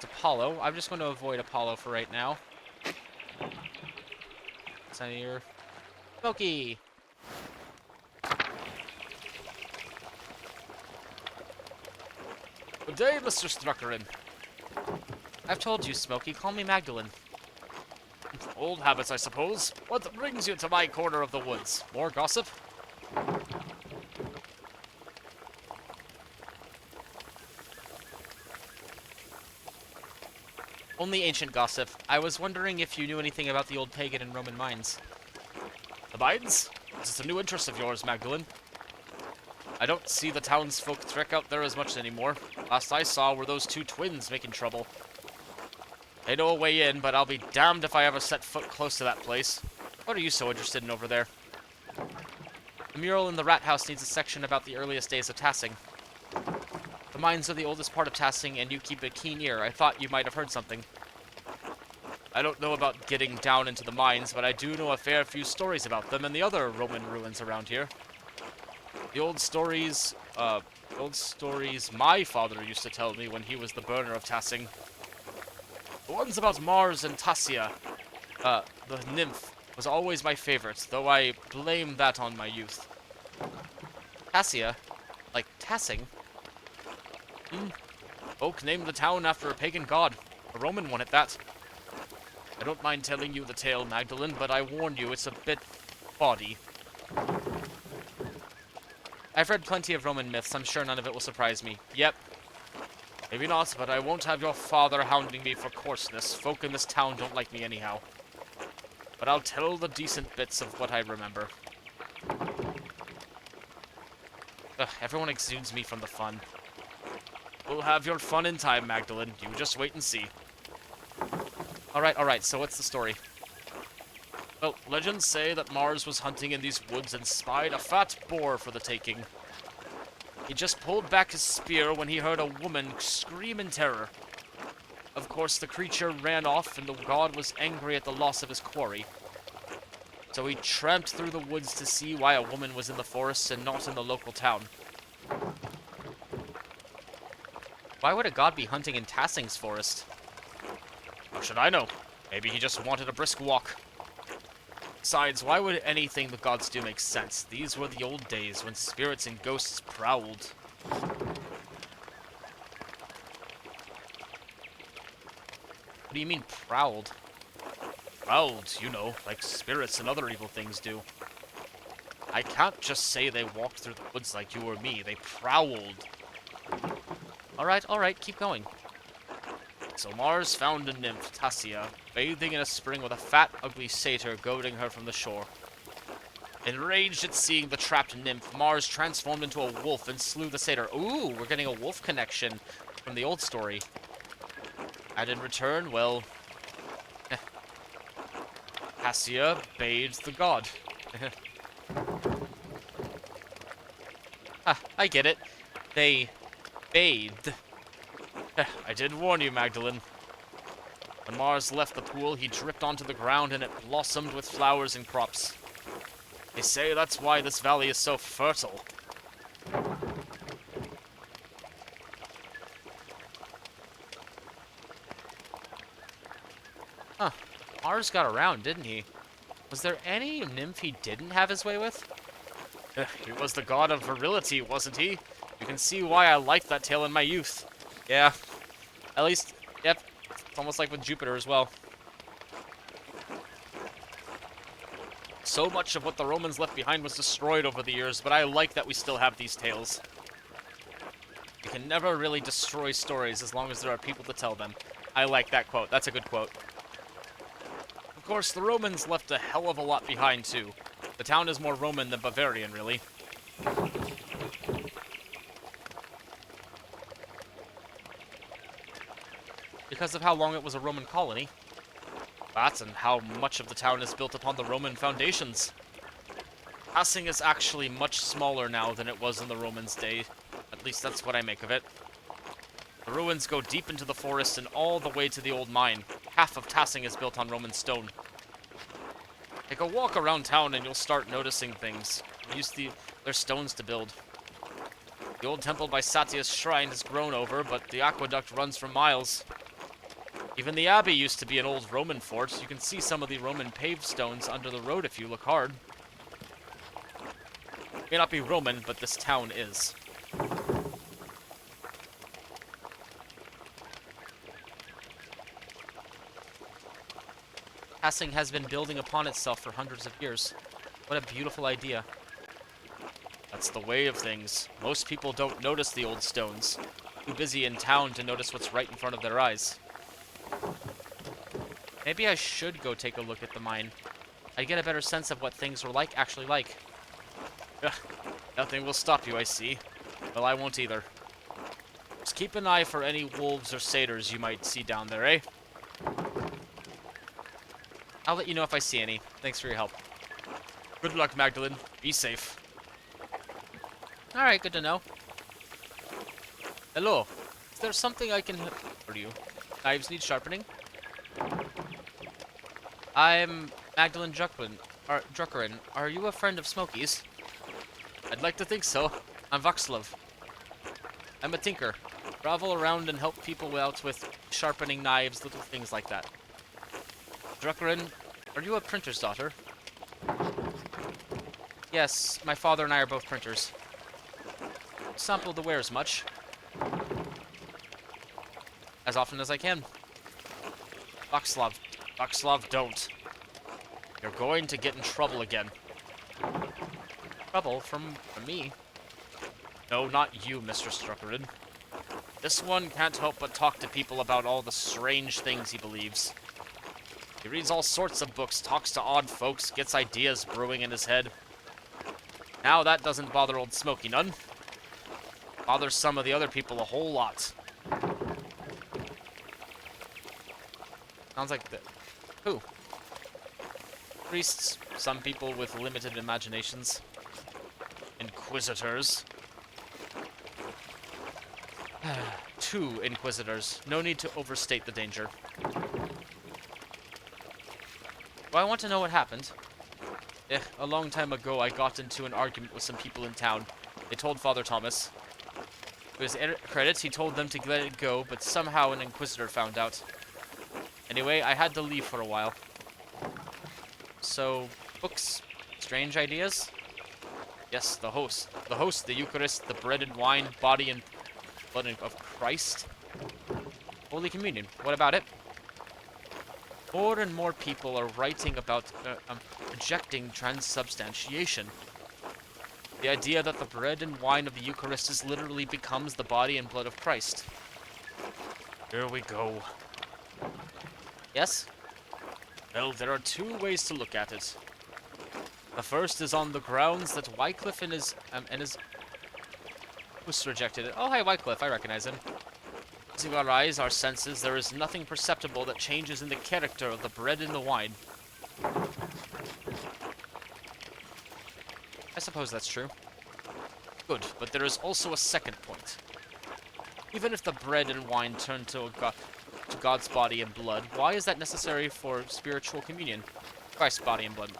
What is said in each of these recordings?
It's Apollo. I'm just going to avoid Apollo for right now. It's in here. Smokey! Good day, Mr. Struckerin. I've told you, Smokey. Call me Magdalene. Old habits, I suppose. What brings you to my corner of the woods? More gossip? Only ancient gossip. I was wondering if you knew anything about the old pagan and Roman mines. The mines? Is this a new interest of yours, Magdalene? I don't see the townsfolk trek out there as much anymore. Last I saw were those two twins making trouble. They know a way in, but I'll be damned if I ever set foot close to that place. What are you so interested in over there? The mural in the rat house needs a section about the earliest days of Tassing. The mines are the oldest part of Tassing, and you keep a keen ear. I thought you might have heard something. I don't know about getting down into the mines, but I do know a fair few stories about them and the other Roman ruins around here. The old stories my father used to tell me when he was the burner of Tassing. The ones about Mars and Tassia, the nymph, was always my favorite, though I blame that on my youth. Tassia? Like Tassing? Folk named the town after a pagan god, a Roman one at that. I don't mind telling you the tale, Magdalene, but I warn you, it's a bit bawdy. I've read plenty of Roman myths. I'm sure none of it will surprise me. Yep. Maybe not, but I won't have your father hounding me for coarseness. Folk in this town don't like me anyhow. But I'll tell the decent bits of what I remember. Ugh, everyone exudes me from the fun. We'll have your fun in time, Magdalene. You just wait and see. Alright, so what's the story? Well, legends say that Mars was hunting in these woods and spied a fat boar for the taking. He just pulled back his spear when he heard a woman scream in terror. Of course, the creature ran off and the god was angry at the loss of his quarry. So he tramped through the woods to see why a woman was in the forest and not in the local town. Why would a god be hunting in Tassing's forest? How should I know? Maybe he just wanted a brisk walk. Besides, why would anything the gods do make sense? These were the old days when spirits and ghosts prowled. What do you mean, prowled? Prowled, you know, like spirits and other evil things do. I can't just say they walked through the woods like you or me. They prowled. Alright, keep going. So Mars found a nymph, Tassia, bathing in a spring with a fat, ugly satyr goading her from the shore. Enraged at seeing the trapped nymph, Mars transformed into a wolf and slew the satyr. Ooh, we're getting a wolf connection from the old story. And in return, well... Tassia bathed the god. I get it. They bathed. I did warn you, Magdalene. When Mars left the pool, he dripped onto the ground and it blossomed with flowers and crops. They say that's why this valley is so fertile. Huh. Mars got around, didn't he? Was there any nymph he didn't have his way with? He was the god of virility, wasn't he? You can see why I liked that tale in my youth. Yeah. At least, yep. It's almost like with Jupiter as well. So much of what the Romans left behind was destroyed over the years, but I like that we still have these tales. You can never really destroy stories as long as there are people to tell them. I like that quote. That's a good quote. Of course, the Romans left a hell of a lot behind, too. The town is more Roman than Bavarian, really. Because of how long it was a Roman colony. That and how much of the town is built upon the Roman foundations. Tassing is actually much smaller now than it was in the Romans' day. At least that's what I make of it. The ruins go deep into the forest and all the way to the old mine. Half of Tassing is built on Roman stone. Take a walk around town and you'll start noticing things. There's stones to build. The old temple by Satia's shrine has grown over, but the aqueduct runs for miles. Even the Abbey used to be an old Roman fort. You can see some of the Roman paved stones under the road if you look hard. May not be Roman, but this town is. Tassing has been building upon itself for hundreds of years. What a beautiful idea. That's the way of things. Most people don't notice the old stones. Too busy in town to notice what's right in front of their eyes. Maybe I should go take a look at the mine. I'd get a better sense of what things were actually like. Ugh, nothing will stop you, I see. Well, I won't either. Just keep an eye for any wolves or satyrs you might see down there, eh? I'll let you know if I see any. Thanks for your help. Good luck, Magdalene. Be safe. Alright, good to know. Hello. Is there something I can help for you? Knives need sharpening? I'm Magdalene Druckerin. Are you a friend of Smokey's? I'd like to think so. I'm Voxlov. I'm a tinker. Travel around and help people out with sharpening knives, little things like that. Druckerin, are you a printer's daughter? Yes, my father and I are both printers. Sample the wares much. As often as I can. Voxlov, don't. You're going to get in trouble again. Trouble from me? No, not you, Mr. Druckerin. This one can't help but talk to people about all the strange things he believes. He reads all sorts of books, talks to odd folks, gets ideas brewing in his head. Now that doesn't bother old Smokey none. Bothers some of the other people a whole lot. Sounds like the... Who? Priests, some people with limited imaginations. Inquisitors. 2 inquisitors. No need to overstate the danger. Well, I want to know what happened. A long time ago I got into an argument with some people in town. They told Father Thomas. To his credit, he told them to let it go, but somehow an inquisitor found out. Anyway, I had to leave for a while. So, books, strange ideas? Yes, the host, the Eucharist, the bread and wine, body and blood of Christ. Holy Communion, what about it? More and more people are writing about rejecting transubstantiation. The idea that the bread and wine of the Eucharist literally becomes the body and blood of Christ. Here we go. Yes? Well, there are 2 ways to look at it. The first is on the grounds that Wycliffe and his host rejected it. Oh, hi, Wycliffe, I recognize him. Using our eyes, our senses, there is nothing perceptible that changes in the character of the bread and the wine. I suppose that's true. Good, but there is also a second point. Even if the bread and wine turn to God's body and blood, why is that necessary for spiritual communion? Christ's body and blood.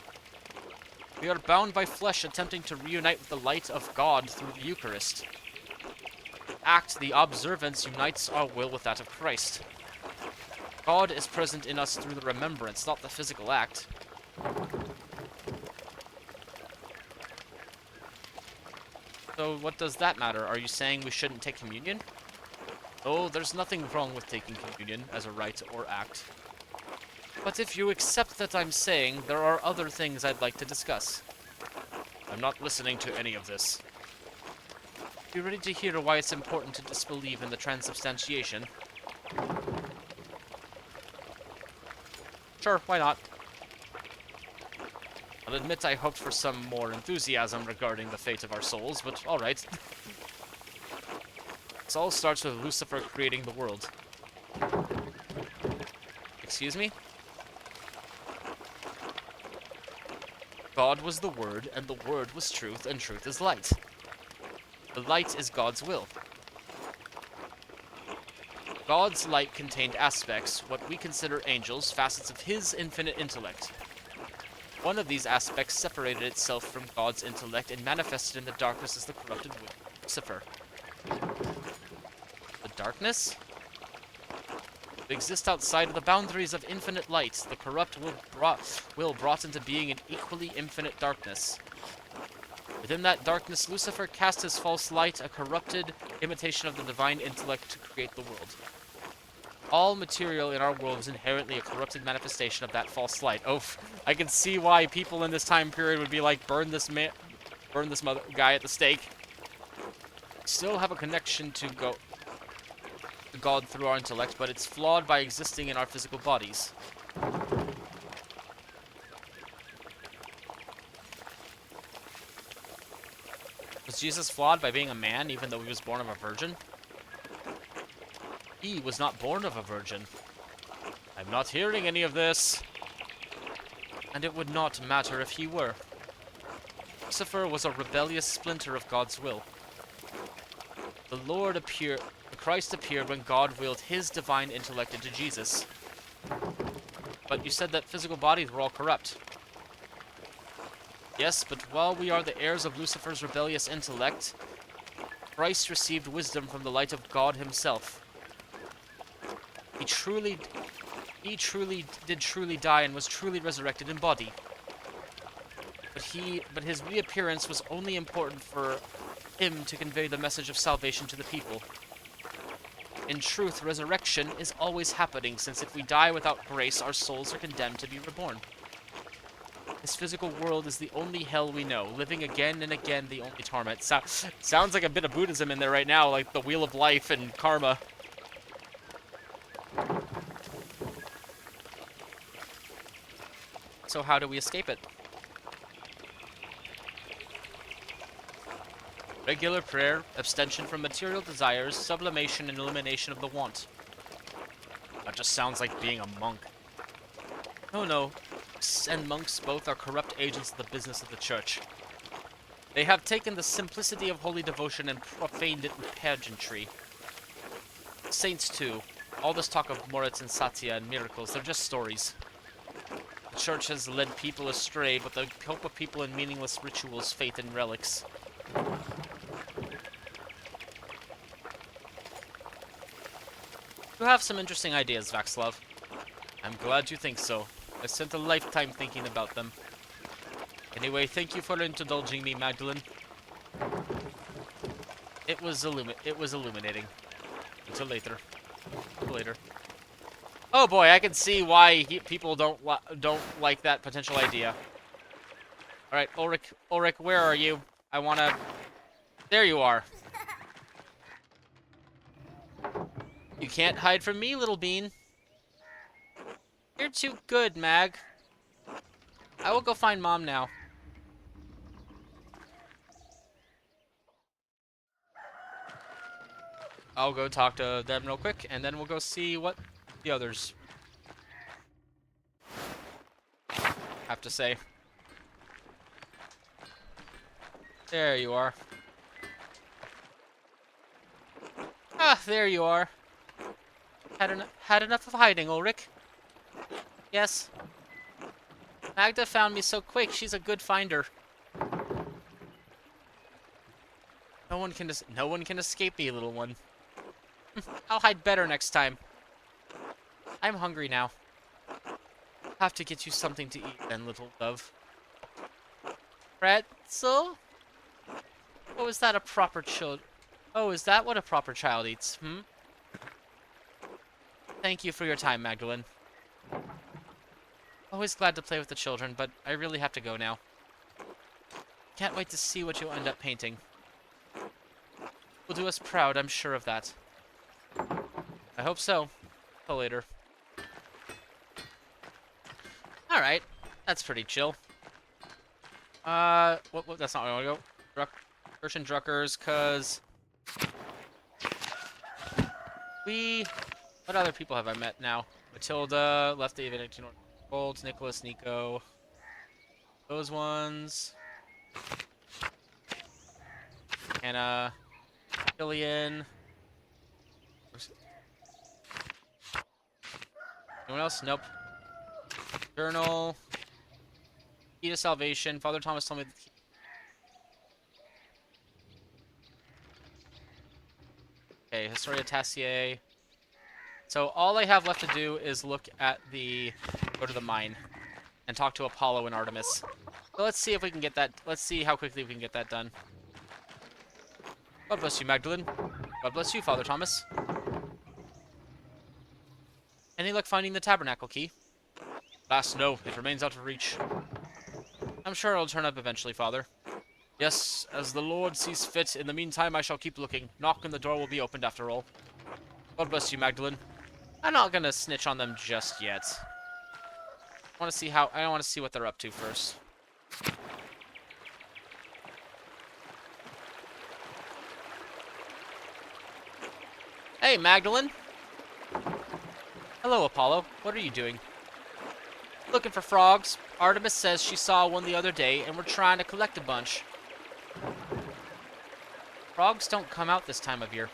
We are bound by flesh attempting to reunite with the light of God through the Eucharist. The observance unites our will with that of Christ. God is present in us through the remembrance, not the physical act. So what does that matter? Are you saying we shouldn't take communion? Oh, there's nothing wrong with taking communion as a rite or act. But if you accept that I'm saying, there are other things I'd like to discuss. I'm not listening to any of this. You ready to hear why it's important to disbelieve in the transubstantiation? Sure, why not? I'll admit I hoped for some more enthusiasm regarding the fate of our souls, but alright. This all starts with Lucifer creating the world. Excuse me? God was the Word, and the Word was truth, and truth is light. The light is God's will. God's light contained aspects, what we consider angels, facets of His infinite intellect. One of these aspects separated itself from God's intellect and manifested in the darkness as the corrupted will of Lucifer. The darkness? To exist outside of the boundaries of infinite light, the corrupt will brought into being an equally infinite darkness. Within that darkness, Lucifer cast his false light, a corrupted imitation of the divine intellect, to create the world. All material in our world is inherently a corrupted manifestation of that false light. Oh, I can see why people in this time period would be like, burn this guy at the stake. We still have a connection to God through our intellect, but it's flawed by existing in our physical bodies. Was Jesus flawed by being a man, even though he was born of a virgin? He was not born of a virgin. I'm not hearing any of this. And it would not matter if he were. Lucifer was a rebellious splinter of God's will. The Christ appeared when God willed his divine intellect into Jesus. But you said that physical bodies were all corrupt. Yes, but while we are the heirs of Lucifer's rebellious intellect, Christ received wisdom from the light of God himself. He did truly die and was truly resurrected in body. But his reappearance was only important for him to convey the message of salvation to the people. In truth, resurrection is always happening, since if we die without grace, our souls are condemned to be reborn. This physical world is the only hell we know, living again and again the only torment. Sounds like a bit of Buddhism in there right now, like the wheel of life and karma. So how do we escape it? Regular prayer, abstention from material desires, sublimation and elimination of the want. That just sounds like being a monk. No. And monks both are corrupt agents of the business of the church. They have taken the simplicity of holy devotion and profaned it with pageantry. Saints too. All this talk of Moritz and Satya and miracles, they're just stories. The church has led people astray, but the hope of people in meaningless rituals, faith, and relics. You have some interesting ideas, Vaxlov. I'm glad you think so. I spent a lifetime thinking about them. Anyway, thank you for indulging me, Magdalene. It was illuminating. Until later. Oh boy, I can see why people don't like that potential idea. All right, Ulrich, where are you? I wanna. There you are. You can't hide from me, little bean. You're too good, Mag. I will go find Mom now. I'll go talk to them real quick, and then we'll go see what the others have to say. There you are. Ah, there you are. Had enough of hiding, Ulrich. Yes. Magda found me so quick. She's a good finder. No one can escape me, little one. I'll hide better next time. I'm hungry now. Have to get you something to eat then, little dove. Pretzel? Oh, is that a proper child? Oh, is that what a proper child eats? Thank you for your time, Magdalene. Always glad to play with the children, but I really have to go now. Can't wait to see what you'll end up painting. Will do us proud, I'm sure of that. I hope so. Till later. Alright. That's pretty chill. What, that's not where I want to go. Christian Druckers, cause... What other people have I met now? Matilda, left David, 18 Gold, Nicholas, Nico. Those ones. Hannah. Killian. Anyone else? Nope. Journal. Key to Salvation. Father Thomas told me the key. Okay, Historia Tassier. So all I have left to do is go to the mine and talk to Apollo and Artemis. So let's see if we can get that. Let's see how quickly we can get that done. God bless you, Magdalene. God bless you, Father Thomas. Any luck finding the tabernacle key? Alas, no. It remains out of reach. I'm sure it'll turn up eventually, Father. Yes, as the Lord sees fit. In the meantime, I shall keep looking. Knock and the door will be opened after all. God bless you, Magdalene. I'm not gonna snitch on them just yet. I want to see what they're up to first. Hey, Magdalene. Hello, Apollo. What are you doing? Looking for frogs. Artemis says she saw one the other day, and we're trying to collect a bunch. Frogs don't come out this time of year.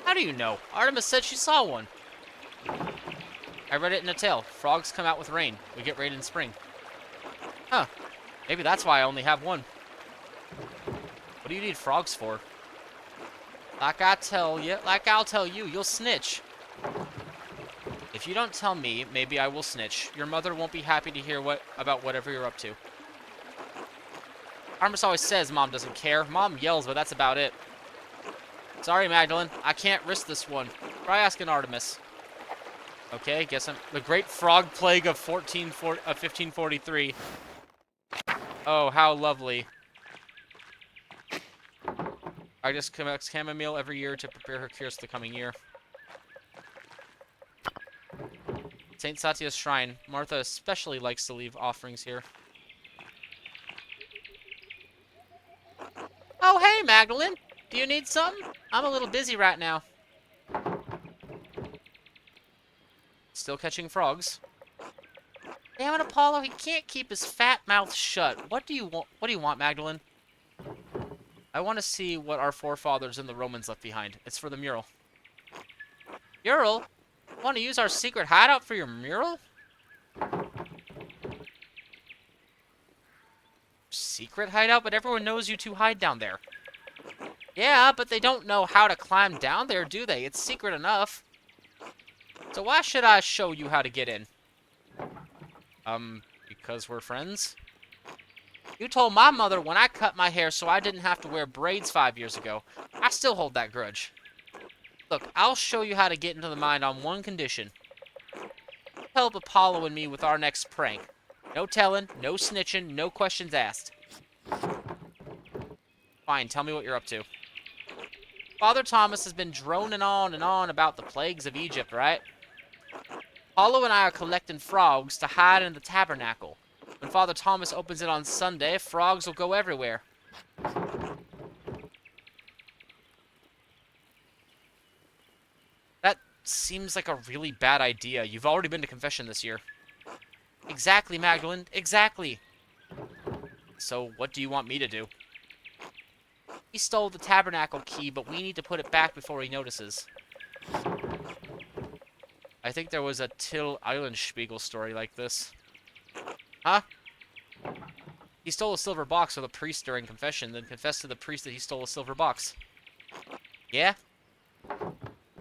How do you know? Artemis said she saw one. I read it in a tale. Frogs come out with rain. We get rain in spring. Huh. Maybe that's why I only have one. What do you need frogs for? Like I'll tell you, you'll snitch. If you don't tell me, maybe I will snitch. Your mother won't be happy to hear about whatever you're up to. Artemis always says Mom doesn't care. Mom yells, but that's about it. Sorry, Magdalene. I can't risk this one. Try asking Artemis. Okay, guess I'm... The Great Frog Plague of 1543. Oh, how lovely. I just collects chamomile every year to prepare her cures for the coming year. Saint Satya's shrine. Martha especially likes to leave offerings here. Oh, hey, Magdalene. Do you need something? I'm a little busy right now. Still catching frogs. Damn it, Apollo. He can't keep his fat mouth shut. What do you want? What do you want, Magdalene? I want to see what our forefathers and the Romans left behind. It's for the mural. Mural? Want to use our secret hideout for your mural? Secret hideout? But everyone knows you two hide down there. Yeah, but they don't know how to climb down there, do they? It's secret enough. So why should I show you how to get in? Because we're friends? You told my mother when I cut my hair so I didn't have to wear braids 5 years ago. I still hold that grudge. Look, I'll show you how to get into the mine on one condition. Help Apollo and me with our next prank. No telling, no snitching, no questions asked. Fine, tell me what you're up to. Father Thomas has been droning on and on about the plagues of Egypt, right? Apollo and I are collecting frogs to hide in the tabernacle. When Father Thomas opens it on Sunday, frogs will go everywhere. That seems like a really bad idea. You've already been to confession this year. Exactly, Magdalene. Exactly. So, what do you want me to do? He stole the tabernacle key, but we need to put it back before he notices. I think there was a Till Eulenspiegel story like this. Huh? He stole a silver box with a priest during confession, then confessed to the priest that he stole a silver box. Yeah?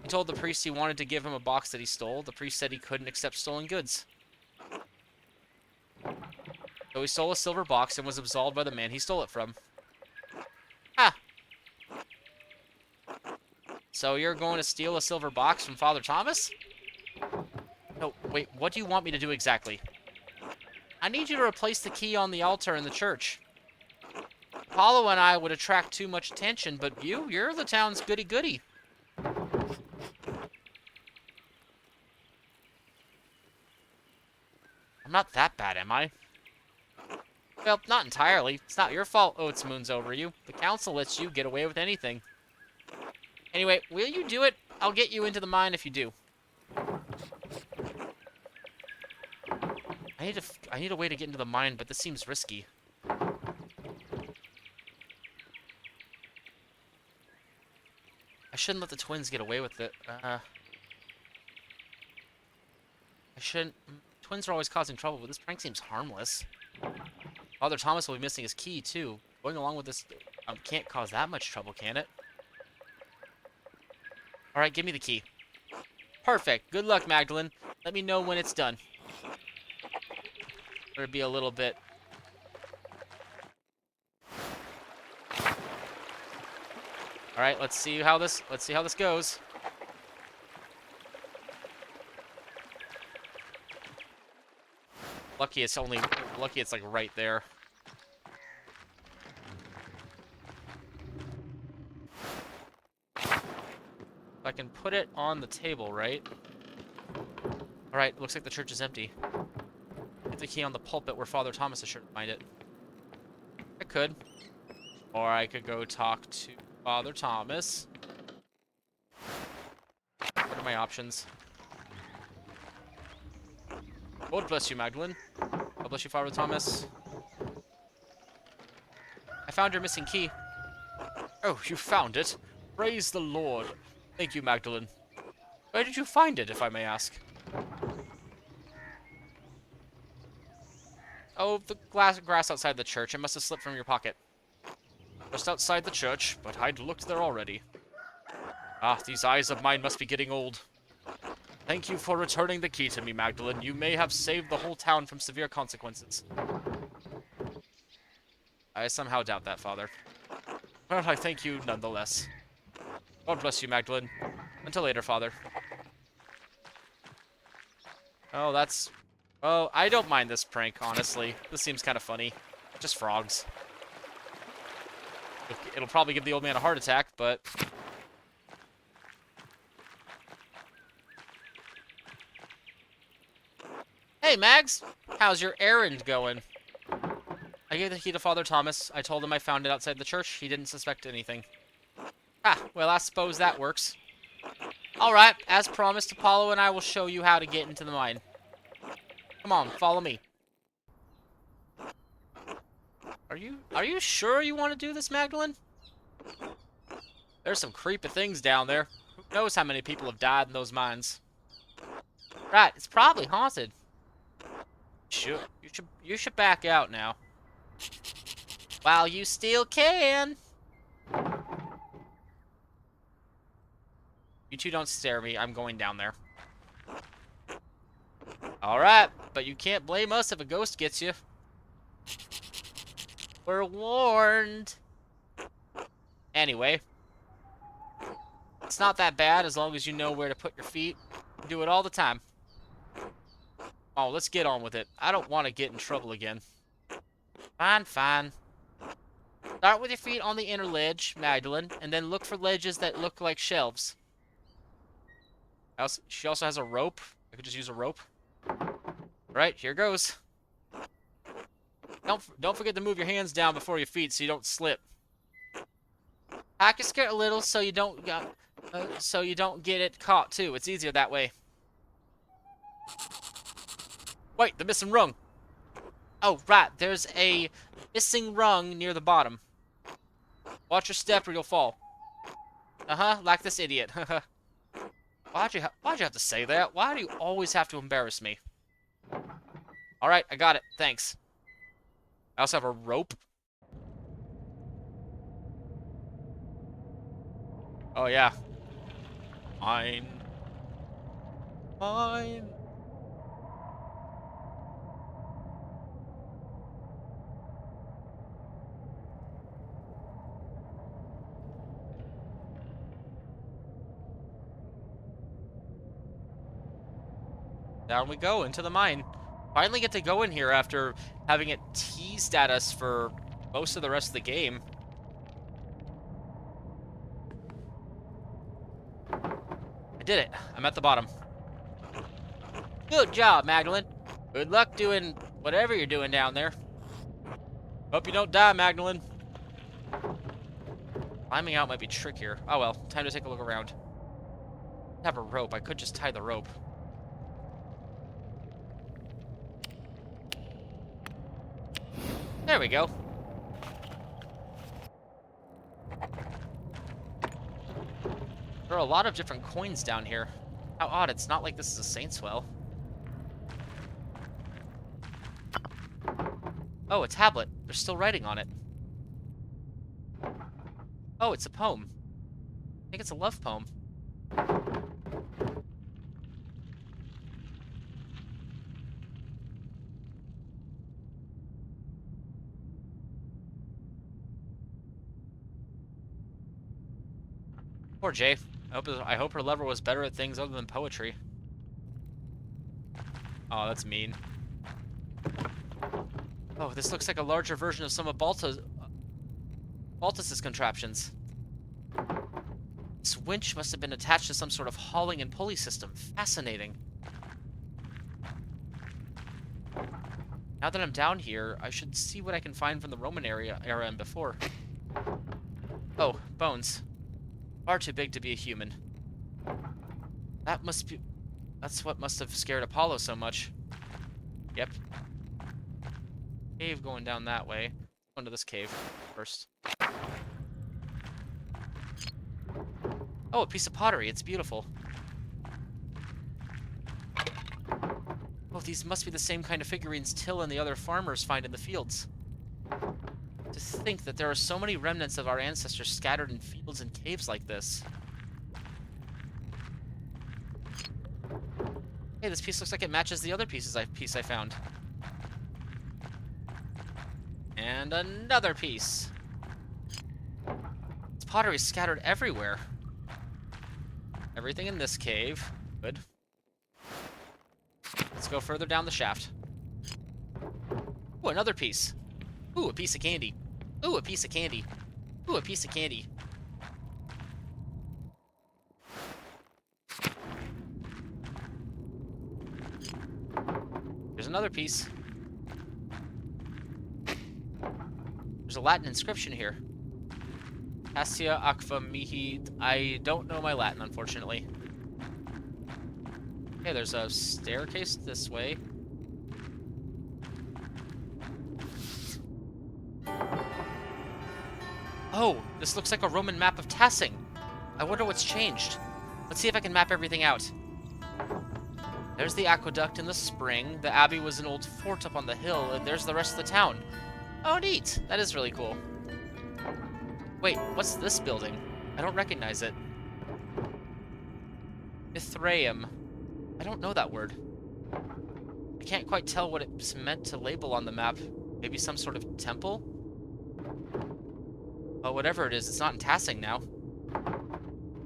He told the priest he wanted to give him a box that he stole. The priest said he couldn't accept stolen goods. So he stole a silver box and was absolved by the man he stole it from. Ah. So you're going to steal a silver box from Father Thomas? No, wait, what do you want me to do exactly? I need you to replace the key on the altar in the church. Apollo and I would attract too much attention, but you're the town's goody-goody. I'm not that bad, am I? Well, not entirely. It's not your fault Oates moons over you. The council lets you get away with anything. Anyway, will you do it? I'll get you into the mine if you do. I need a way to get into the mine, but this seems risky. I shouldn't let the twins get away with it. I shouldn't... Twins are always causing trouble, but this prank seems harmless. Father Thomas will be missing his key, too. Going along with this can't cause that much trouble, can it? Alright, give me the key. Perfect. Good luck, Magdalene. Let me know when it's done. Better be a little bit. All right, let's see how this goes. Lucky it's like right there. If I can put it on the table, right? All right, looks like the church is empty. Get the key on the pulpit where Father Thomas is sure to find it. I could. Or I could go talk to Father Thomas. What are my options? Lord bless you, Magdalene. God bless you, Father Thomas. I found your missing key. Oh, you found it? Praise the Lord. Thank you, Magdalene. Where did you find it, if I may ask? Oh, the grass outside the church. It must have slipped from your pocket. Just outside the church, but I'd looked there already. Ah, these eyes of mine must be getting old. Thank you for returning the key to me, Magdalene. You may have saved the whole town from severe consequences. I somehow doubt that, Father. Well, I thank you nonetheless. God bless you, Magdalene. Until later, Father. Oh, that's... Well, I don't mind this prank, honestly. This seems kind of funny. Just frogs. It'll probably give the old man a heart attack, but... Hey, Mags! How's your errand going? I gave the key to Father Thomas. I told him I found it outside the church. He didn't suspect anything. Ah, well, I suppose that works. Alright, as promised, Apollo and I will show you how to get into the mine. Come on, follow me. Are you sure you want to do this, Magdalene? There's some creepy things down there. Who knows how many people have died in those mines? Right, it's probably haunted. Sure, you should back out now. While you still can. You two don't stare at me. I'm going down there. Alright, but you can't blame us if a ghost gets you. We're warned. Anyway. It's not that bad as long as you know where to put your feet. You do it all the time. Oh, let's get on with it. I don't want to get in trouble again. Fine, fine. Start with your feet on the inner ledge, Magdalene, and then look for ledges that look like shelves. She also has a rope. I could just use a rope. Alright, here goes. Don't forget to move your hands down before your feet so you don't slip. Pack your skirt a little so you don't get it caught too. It's easier that way. Wait, the missing rung. Oh, right. There's a missing rung near the bottom. Watch your step or you'll fall. Uh-huh, like this idiot. Why'd you have to say that? Why do you always have to embarrass me? Alright, I got it. Thanks. I also have a rope. Oh, yeah. Mine. Mine. Down we go, into the mine. Finally get to go in here after having it teased at us for most of the rest of the game. I did it. I'm at the bottom. Good job, Magdalene. Good luck doing whatever you're doing down there. Hope you don't die, Magdalene. Climbing out might be trickier. Oh well, time to take a look around. I have a rope. I could just tie the rope. There we go. There are a lot of different coins down here. How odd, it's not like this is a Saint's Well. Oh, a tablet. There's still writing on it. Oh, it's a poem. I think it's a love poem. Poor Jay. I hope her lover was better at things other than poetry. Oh, that's mean. Oh, this looks like a larger version of some of Baltus's contraptions. This winch must have been attached to some sort of hauling and pulley system. Fascinating. Now that I'm down here, I should see what I can find from the Roman era and before. Oh, bones. Far too big to be a human. That's what must have scared Apollo so much. Yep. Cave going down that way. Go into this cave first. Oh, a piece of pottery. It's beautiful. Oh, these must be the same kind of figurines Till and the other farmers find in the fields. To think that there are so many remnants of our ancestors scattered in fields and caves like this. Hey, this piece looks like it matches the other piece I found. And another piece. This pottery is scattered everywhere. Everything in this cave. Good. Let's go further down the shaft. Ooh, another piece. Ooh, a piece of candy. Ooh, a piece of candy. Ooh, a piece of candy. There's another piece. There's a Latin inscription here. Cassia aqua mihi. I don't know my Latin, unfortunately. Okay, there's a staircase this way. Oh, this looks like a Roman map of Tassing. I wonder what's changed. Let's see if I can map everything out. There's the aqueduct and the spring. The abbey was an old fort up on the hill, and there's the rest of the town. Oh, neat. That is really cool. Wait, what's this building? I don't recognize it. Mithraeum. I don't know that word. I can't quite tell what it's meant to label on the map. Maybe some sort of temple? Oh, whatever it is, it's not in Tassing now.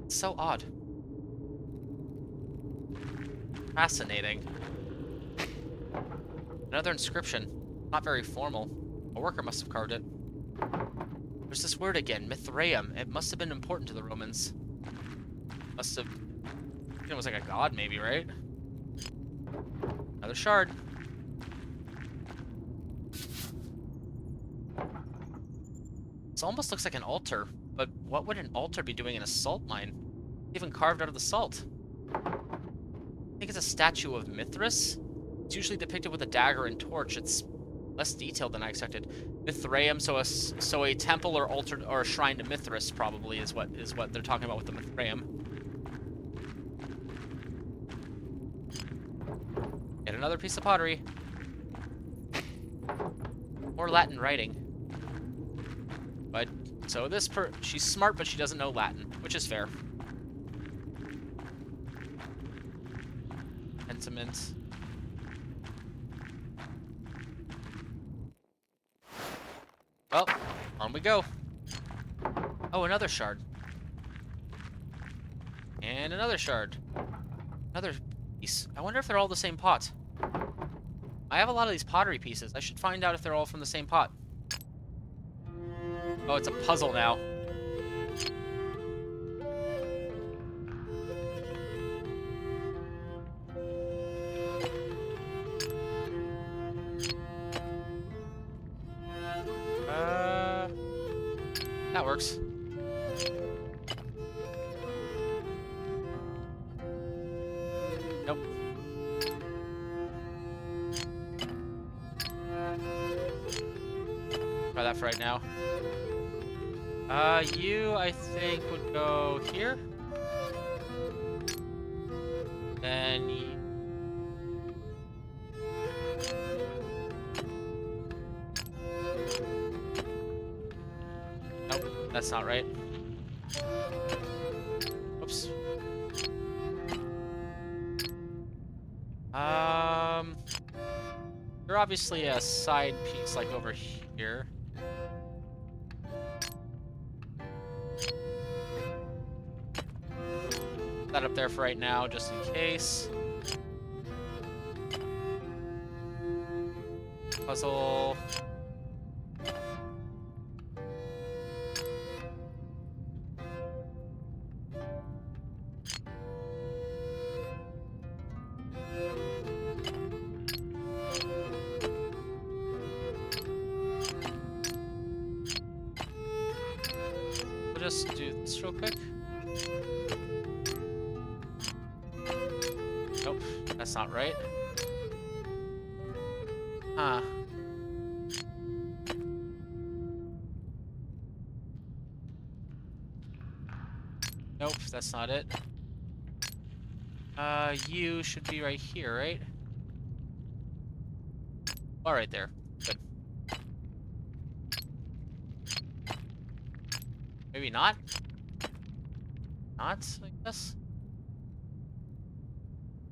It's so odd. Fascinating. Another inscription. Not very formal. A worker must have carved it. There's this word again, Mithraeum. It must have been important to the Romans. Must have... It was like a god, maybe, right? Another shard. This almost looks like an altar, but what would an altar be doing in a salt mine? Even carved out of the salt. I think it's a statue of Mithras. It's usually depicted with a dagger and torch. It's less detailed than I expected. Mithraeum, so a temple or altar or a shrine to Mithras probably is what they're talking about with the Mithraeum. Get another piece of pottery. More Latin writing. But so she's smart, but she doesn't know Latin, which is fair. Pentiment. Well, on we go. Oh, another shard. And another shard. Another piece. I wonder if they're all the same pot. I have a lot of these pottery pieces. I should find out if they're all from the same pot. Oh, it's a puzzle now. That works. Nope. Try that for right now. You, I think, would go here. Then nope, that's not right. Oops. You're obviously a side piece, like over here. up there for right now, just in case. Puzzle. We'll just do this real quick. Nope, that's not right. Huh. Nope, that's not it. You should be right here, right? All right there. Good. Maybe not? Not, I guess?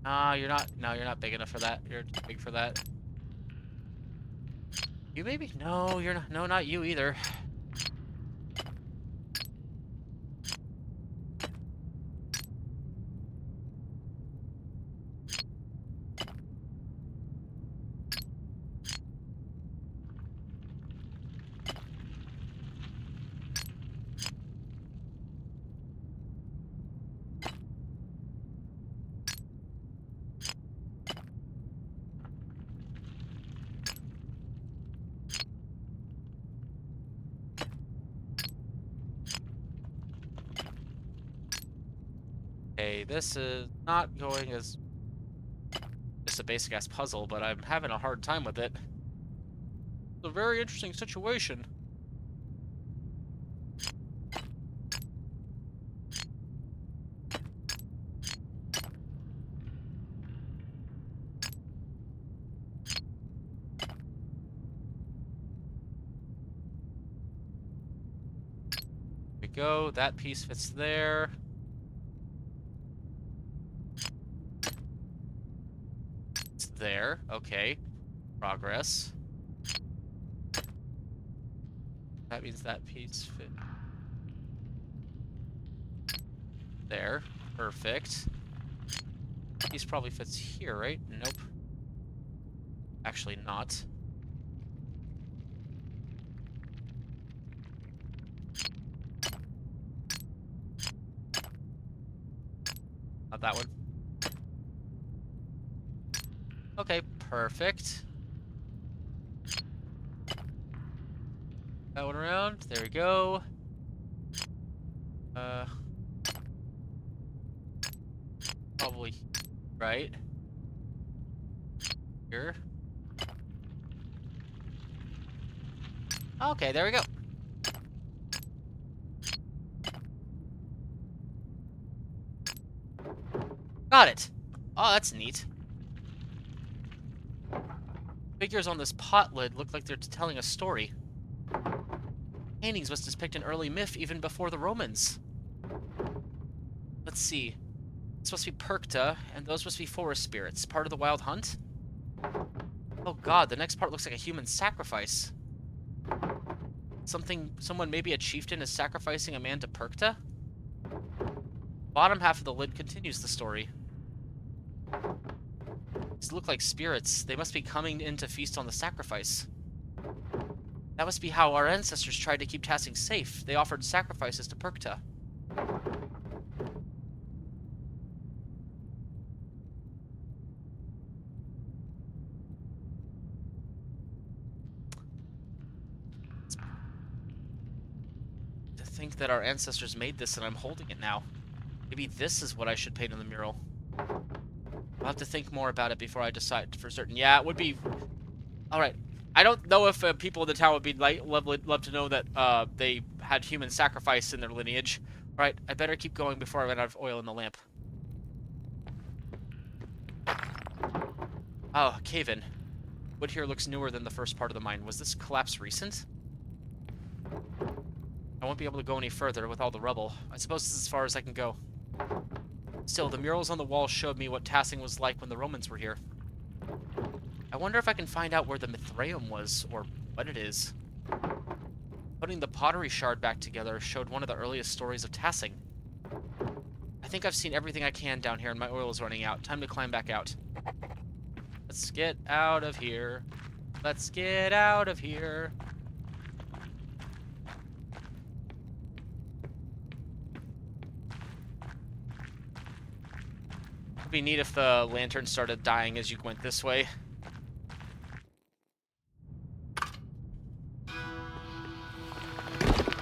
You're not. No, you're not big enough for that. You're too big for that. You maybe? No, you're not. No, not you either. Okay, this is not going as just a basic ass puzzle, but I'm having a hard time with it. It's a very interesting situation. There we go. That piece fits there. It's there. Okay. Progress. That means that piece fit there. Perfect. Piece probably fits here, right? Nope. Actually not. Not that one. Okay, perfect. That one around. There we go. Probably right here. Okay, there we go. Got it. Oh, that's neat. Figures on this pot lid look like they're telling a story. Paintings must depict an early myth even before the Romans. Let's see. This must be Perkta, and those must be forest spirits, part of the wild hunt? Oh god, the next part looks like a human sacrifice. Someone, maybe a chieftain, is sacrificing a man to Perkta? Bottom half of the lid continues the story. These look like spirits. They must be coming in to feast on the sacrifice. That must be how our ancestors tried to keep Tassing safe. They offered sacrifices to Perkta. To think that our ancestors made this and I'm holding it now. Maybe this is what I should paint on the mural. I'll have to think more about it before I decide for certain. Yeah, it would be... Alright. I don't know if people in the town would be love to know that they had human sacrifice in their lineage. Alright, I better keep going before I run out of oil in the lamp. Oh, cave-in. Wood here looks newer than the first part of the mine. Was this collapse recent? I won't be able to go any further with all the rubble. I suppose this is as far as I can go. Still, the murals on the wall showed me what Tassing was like when the Romans were here. I wonder if I can find out where the Mithraeum was, or what it is. Putting the pottery shard back together showed one of the earliest stories of Tassing. I think I've seen everything I can down here, and my oil is running out. Time to climb back out. Let's get out of here. Let's get out of here. It'd be neat if the lantern started dying as you went this way.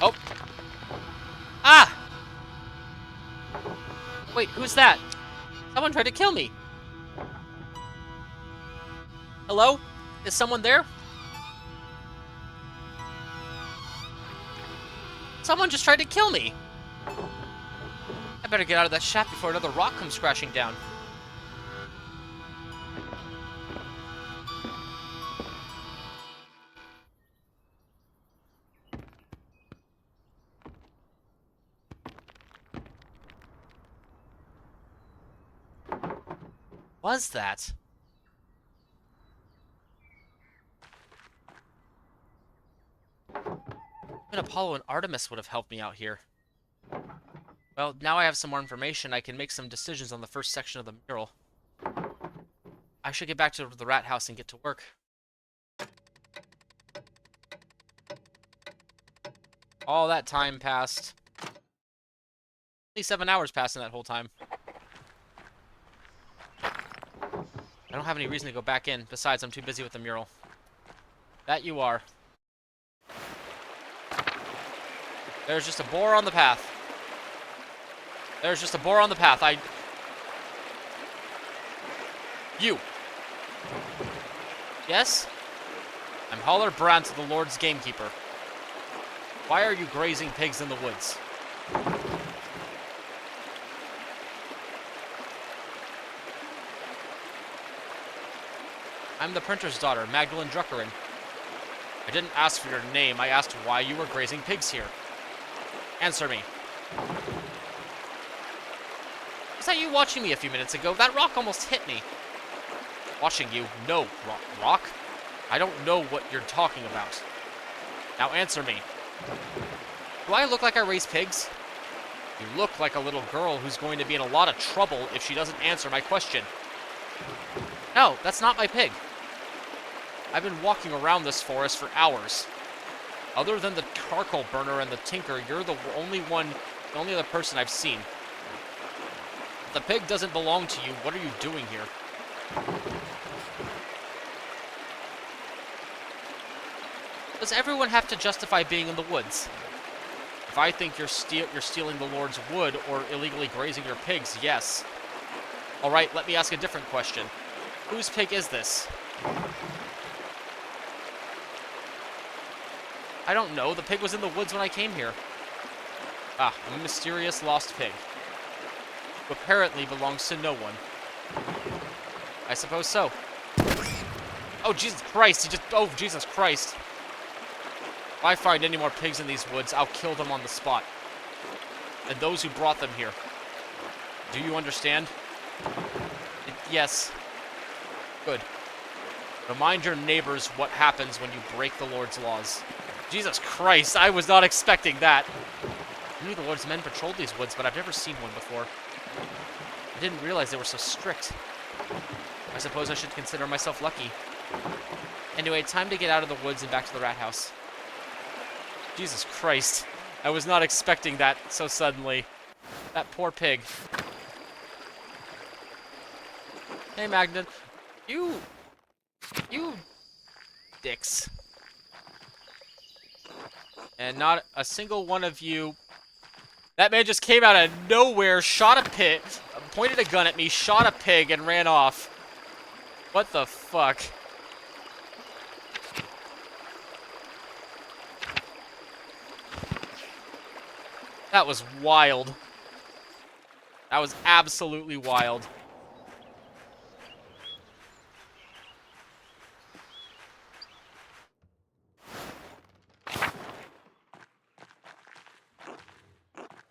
Oh! Ah! Wait, who's that? Someone tried to kill me. Hello? Is someone there? Someone just tried to kill me. I better get out of that shaft before another rock comes crashing down. Was that? Even Apollo and Artemis would have helped me out here. Well, now I have some more information. I can make some decisions on the first section of the mural. I should get back to the rat house and get to work. All that time passed. Only 7 hours passed in that whole time. I don't have any reason to go back in. Besides, I'm too busy with the mural. That you are. There's just a boar on the path. There's just a boar on the path. You. Yes? I'm Haller Brandt, the Lord's gamekeeper. Why are you grazing pigs in the woods? I'm the printer's daughter, Magdalene Druckerin. I didn't ask for your name. I asked why you were grazing pigs here. Answer me. Was that you watching me a few minutes ago? That rock almost hit me. Watching you? No, rock? I don't know what you're talking about. Now answer me. Do I look like I raise pigs? You look like a little girl who's going to be in a lot of trouble if she doesn't answer my question. No, that's not my pig. I've been walking around this forest for hours. Other than the charcoal burner and the tinker, you're the only other person I've seen. If the pig doesn't belong to you, what are you doing here? Does everyone have to justify being in the woods? If I think you're stealing the Lord's wood or illegally grazing your pigs, yes. All right, let me ask a different question. Whose pig is this? I don't know. The pig was in the woods when I came here. Ah, a mysterious lost pig. Who apparently belongs to no one. I suppose so. Oh, Jesus Christ. Oh, Jesus Christ. If I find any more pigs in these woods, I'll kill them on the spot. And those who brought them here. Do you understand? Yes. Good. Remind your neighbors what happens when you break the Lord's laws. Jesus Christ, I was not expecting that. I knew the Lord's men patrolled these woods, but I've never seen one before. I didn't realize they were so strict. I suppose I should consider myself lucky. Anyway, time to get out of the woods and back to the rat house. Jesus Christ. I was not expecting that so suddenly. That poor pig. Hey, Magnan. You dicks. And not a single one of you... That man just came out of nowhere, shot a pit, pointed a gun at me, shot a pig, and ran off. What the fuck? That was wild. That was absolutely wild.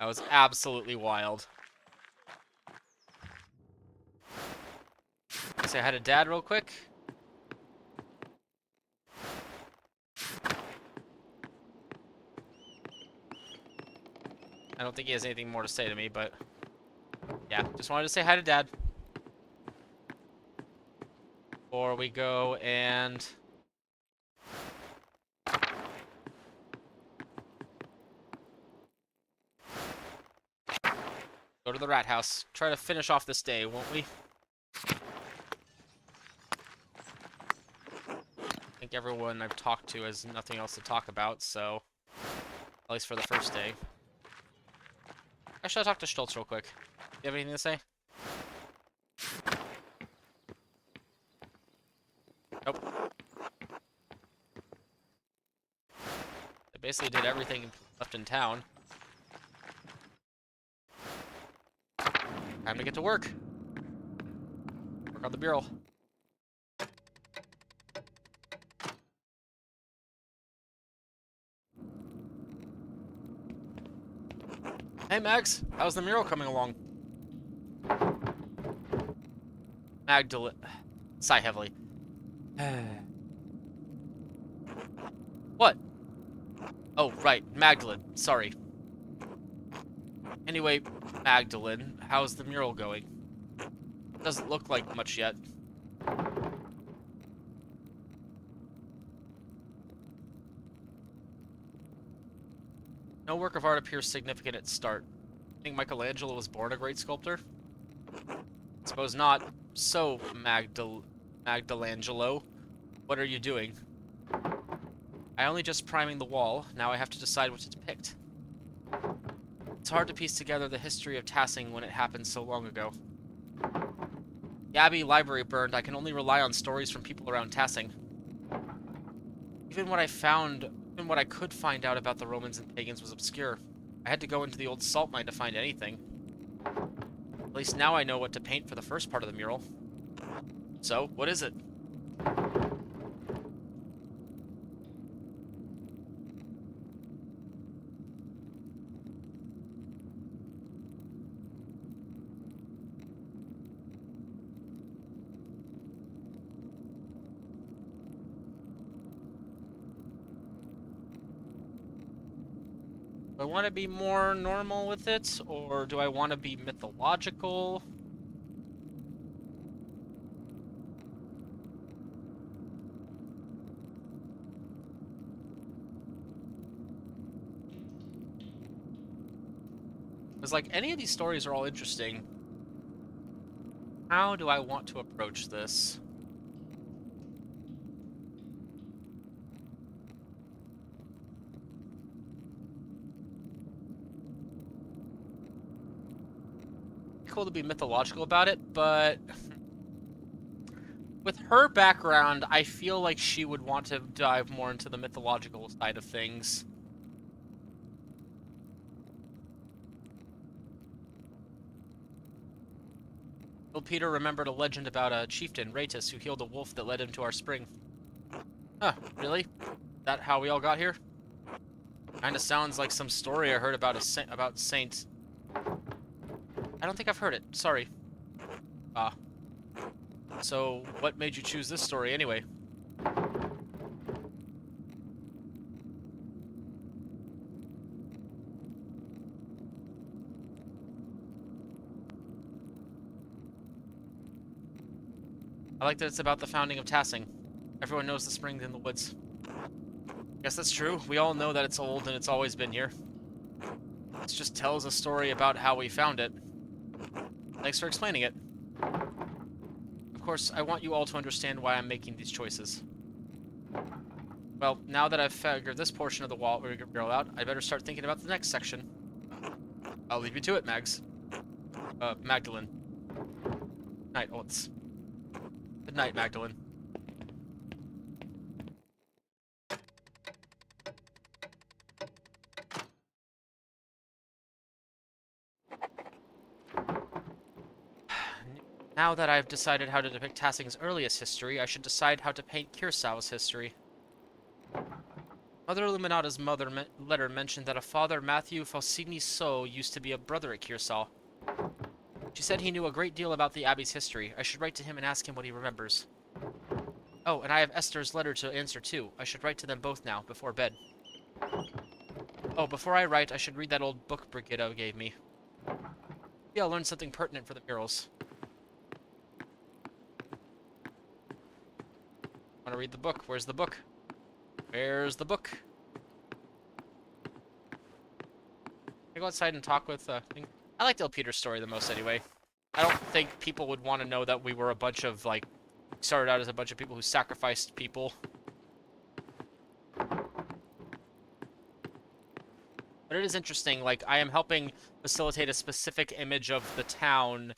That was absolutely wild. Say hi to Dad real quick. I don't think he has anything more to say to me, but... Yeah, just wanted to say hi to Dad. Before we go and... go to the rat house. Try to finish off this day, won't we? I think everyone I've talked to has nothing else to talk about, so... at least for the first day. Actually, I'll talk to Stoltz real quick. Do you have anything to say? Nope. I basically did everything left in town. Time to get to work. Work on the mural. Hey, Mags. How's the mural coming along? Magdalene. Sigh heavily. What? Oh, right. Magdalene. Sorry. Anyway, Magdalene, how's the mural going? Doesn't look like much yet. No work of art appears significant at start. Think Michelangelo was born a great sculptor? Suppose not. So, Magdalangelo, what are you doing? I only just priming the wall. Now I have to decide what to depict. It's hard to piece together the history of Tassing when it happened so long ago. The Abbey library burned. I can only rely on stories from people around Tassing. Even what I could find out about the Romans and pagans was obscure. I had to go into the old salt mine to find anything. At least now I know what to paint for the first part of the mural. So, what is it? Do I want to be more normal with it, or do I want to be mythological? Because, like, any of these stories are all interesting. How do I want to approach this? Cool to be mythological about it, but with her background, I feel like she would want to dive more into the mythological side of things. Old Peter remembered a legend about a chieftain, Ratus, who healed a wolf that led him to our spring. Huh, really? Is that how we all got here? Kinda sounds like some story I heard about about Saint. I don't think I've heard it. Sorry. Ah. So, what made you choose this story anyway? I like that it's about the founding of Tassing. Everyone knows the spring in the woods. Guess that's true. We all know that it's old and it's always been here. This just tells a story about how we found it. Thanks for explaining it. Of course, I want you all to understand why I'm making these choices. Well, now that I've figured this portion of the wall mural out, I better start thinking about the next section. I'll leave you to it, Mags. Magdalene. Night, Olds. Good night, Magdalene. Now that I've decided how to depict Tassing's earliest history, I should decide how to paint Kiersau's history. Mother Illuminata's letter mentioned that a father, Matthew Faucigny So, used to be a brother at Kiersau. She said he knew a great deal about the Abbey's history. I should write to him and ask him what he remembers. Oh, and I have Esther's letter to answer too. I should write to them both now, before bed. Oh, before I write, I should read that old book Brigitte gave me. Yeah, I'll learn something pertinent for the murals. Want to read the book? Where's the book? Where's the book? I go outside and talk with thing. I liked Il Peter's story the most anyway. I don't think people would want to know that we were a bunch of, like, started out as a bunch of people who sacrificed people. But it is interesting, like, I am helping facilitate a specific image of the town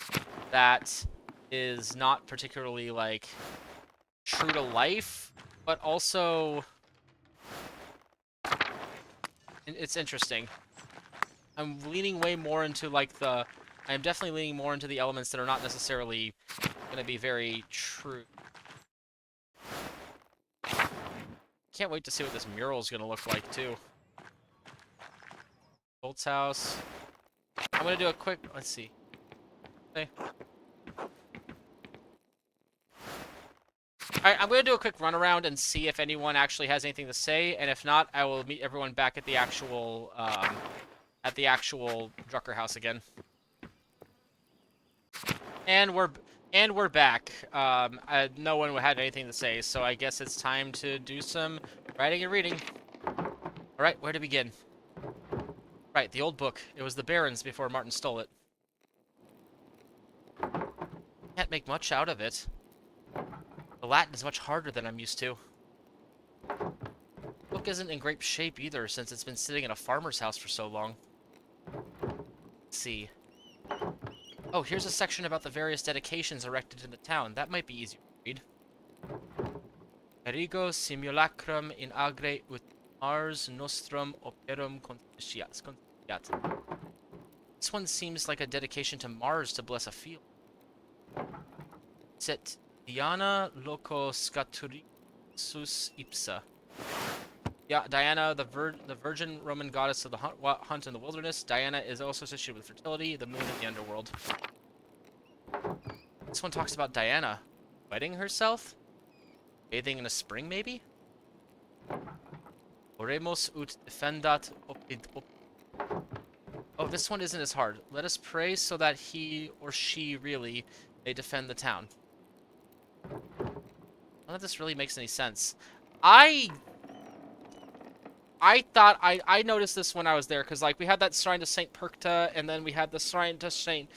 that is not particularly, like, true to life, but also it's interesting. I'm leaning way more into, like, I'm definitely leaning more into the elements that are not necessarily going to be very true. Can't wait to see what this mural is going to look like, too. Bolt's house. I'm going to do a quick... Let's see. Okay. Alright, I'm going to do a quick run around and see if anyone actually has anything to say, and if not, I will meet everyone back at the actual Drucker house again. And we're back. No one had anything to say, so I guess it's time to do some writing and reading. Alright, where to begin? Right, the old book. It was the Baron's before Martin stole it. Can't make much out of it. The Latin is much harder than I'm used to. The book isn't in great shape either, since it's been sitting in a farmer's house for so long. Let's see. Oh, here's a section about the various dedications erected in the town. That might be easy to read. Erigo simulacrum in agre ut Ars nostrum operum conficiat. This one seems like a dedication to Mars to bless a field. Set Diana loco scaturixus ipsa. Yeah, Diana, the virgin Roman goddess of the hunt in the wilderness. Diana is also associated with fertility, the moon, and the underworld. This one talks about Diana wetting herself? Bathing in a spring, maybe? Oremus ut defendat Oh, this one isn't as hard. Let us pray so that he or she really may defend the town. None of this really makes any sense. I thought I noticed this when I was there, because, like, we had that shrine to Saint Percta, and then we had the shrine to Saint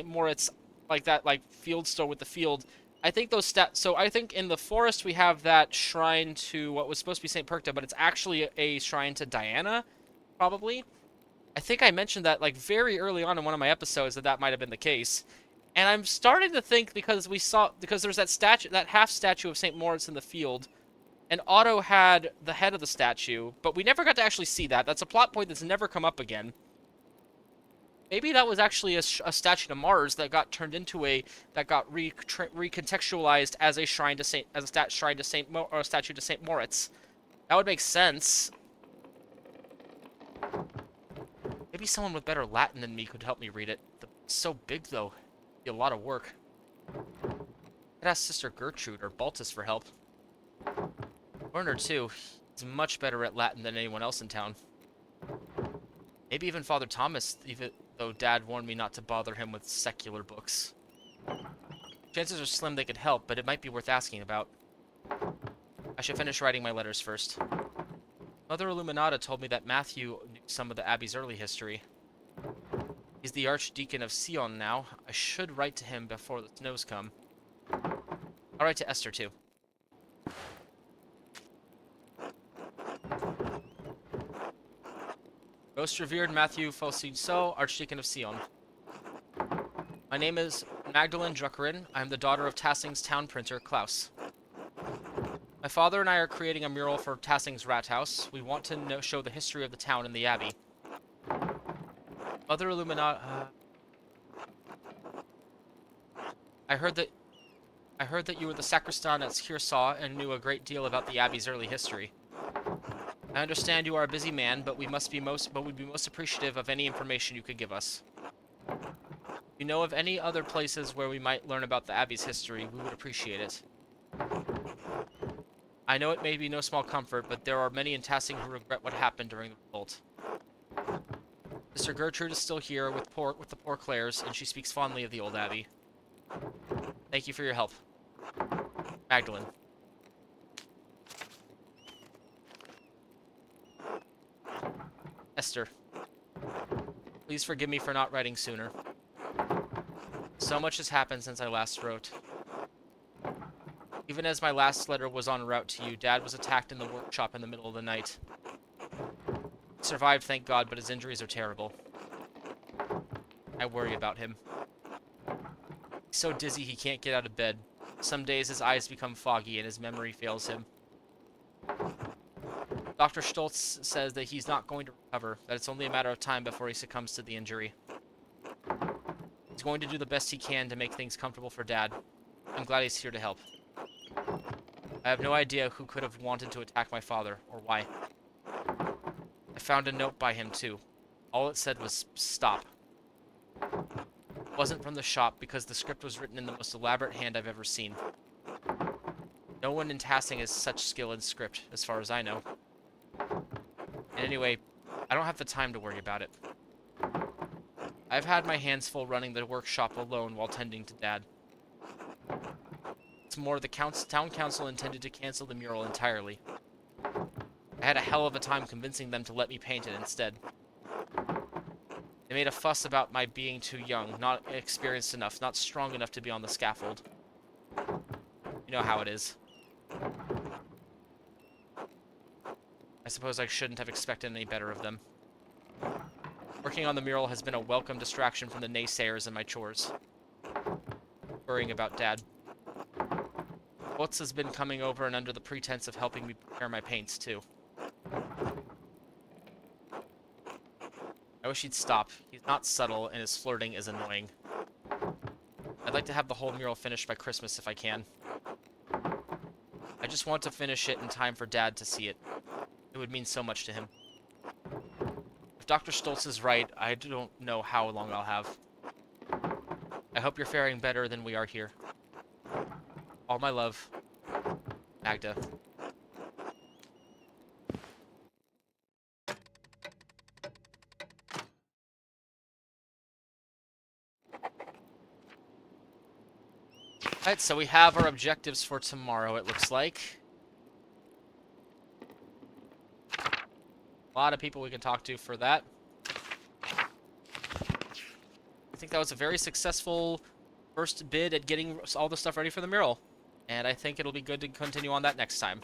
Moritz, like that, like, field store with the field. I think those so I think in the forest we have that shrine to what was supposed to be Saint Percta, but it's actually a shrine to Diana, probably. I think I mentioned that, like, very early on in one of my episodes that might have been the case. And I'm starting to think, because there's that statue, that half statue of Saint Moritz in the field, and Otto had the head of the statue, but we never got to actually see that. That's a plot point that's never come up again. Maybe that was actually a statue to Mars that got turned into that got recontextualized as a shrine to Saint, or a statue to Saint Moritz. That would make sense. Maybe someone with better Latin than me could help me read it. It's so big, though. It'd be a lot of work. I'd ask Sister Gertrude or Baltus for help. Werner, too. He's much better at Latin than anyone else in town. Maybe even Father Thomas, even though Dad warned me not to bother him with secular books. Chances are slim they could help, but it might be worth asking about. I should finish writing my letters first. Mother Illuminata told me that Matthew knew some of the Abbey's early history. He's the Archdeacon of Sion now. I should write to him before the snows come. I'll write to Esther, too. Most revered Matthew Faucilso, Archdeacon of Sion. My name is Magdalene Druckerin. I am the daughter of Tassing's town printer, Klaus. My father and I are creating a mural for Tassing's rat house. We want to show the history of the town and the abbey. Mother Illuminata... I heard that you were the sacristan at Kiersau and knew a great deal about the abbey's early history. I understand you are a busy man, but we'd be most appreciative of any information you could give us. If you know of any other places where we might learn about the abbey's history, we would appreciate it. I know it may be no small comfort, but there are many in Tassing who regret what happened during the revolt. Sister Gertrude is still here with the poor Clares, and she speaks fondly of the old abbey. Thank you for your help. Magdalene. Esther. Please forgive me for not writing sooner. So much has happened since I last wrote. Even as my last letter was en route to you, Dad was attacked in the workshop in the middle of the night. He survived, thank God, but his injuries are terrible. I worry about him. He's so dizzy he can't get out of bed. Some days his eyes become foggy and his memory fails him. Dr. Stoltz says that he's not going to recover, that it's only a matter of time before he succumbs to the injury. He's going to do the best he can to make things comfortable for Dad. I'm glad he's here to help. I have no idea who could have wanted to attack my father, or why. I found a note by him, too. All it said was, stop. It wasn't from the shop, because the script was written in the most elaborate hand I've ever seen. No one in Tassing has such skill in script, as far as I know. And anyway, I don't have the time to worry about it. I've had my hands full running the workshop alone while tending to Dad. What's more, the town council intended to cancel the mural entirely. I had a hell of a time convincing them to let me paint it instead. They made a fuss about my being too young, not experienced enough, not strong enough to be on the scaffold. You know how it is. I suppose I shouldn't have expected any better of them. Working on the mural has been a welcome distraction from the naysayers and my chores. Worrying about Dad. What's has been coming over and under the pretense of helping me prepare my paints, too. I wish he'd stop. He's not subtle, and his flirting is annoying. I'd like to have the whole mural finished by Christmas if I can. I just want to finish it in time for Dad to see it. It would mean so much to him. If Dr. Stoltz is right, I don't know how long I'll have. I hope you're faring better than we are here. All my love, Magda. Alright, so we have our objectives for tomorrow, it looks like. A lot of people we can talk to for that. I think that was a very successful first bid at getting all the stuff ready for the mural. And I think it'll be good to continue on that next time.